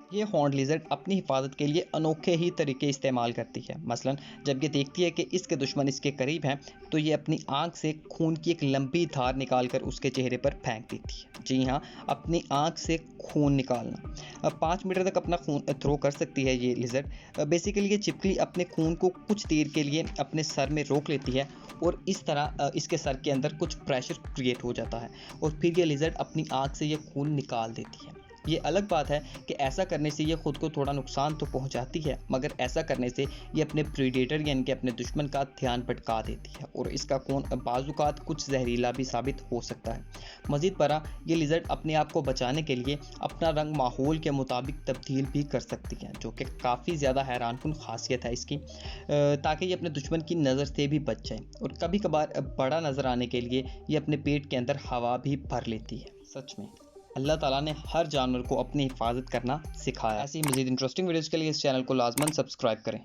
ये horned lizard अपनी हिफाजत के लिए अनोखे ही तरीके इस्तेमाल करती है। मसलन जब ये देखती है कि इसके दुश्मन इसके करीब हैं, तो ये अपनी आँख से खून की एक लंबी धार निकालकर उसके चेहरे पर फेंक देती है। जी हाँ, अपनी आँख से खून निकालना। 5 मीटर तक अपना खून थ्रो कर सकती है ये लिज़र्ड। बेसिकली ये छिपकली अपने खून को कुछ देर के लिए अपने सर में रोक लेती है और इस तरह इसके सर के अंदर कुछ प्रेशर क्रिएट हो जाता है और फिर ये लिज़र्ड अपनी आँख से ये खून निकाल देती है। ये अलग बात है कि ऐसा करने से ये खुद को थोड़ा नुकसान तो पहुंचाती है, मगर ऐसा करने से ये अपने प्रीडेटर यानी कि अपने दुश्मन का ध्यान भटका देती है और इसका खून बाज़-औक़ात कुछ जहरीला भी साबित हो सकता है। मज़ीद बरा ये लिज़र्ड अपने आप को बचाने के लिए अपना रंग माहौल के मुताबिक तब्दील भी कर सकती है, जो कि काफ़ी ज़्यादा हैरानकुन ख़ासियत है इसकी, ताकि ये अपने दुश्मन की नज़र से भी बच जाए। और कभी कभार बड़ा नज़र आने के लिए ये अपने पेट के अंदर हवा भी भर लेती है। सच में अल्लाह ताला ने हर जानवर को अपनी हिफाजत करना सिखाया। ऐसी मज़ीद इंटरेस्टिंग वीडियोज़ के लिए इस चैनल को लाजमन सब्सक्राइब करें।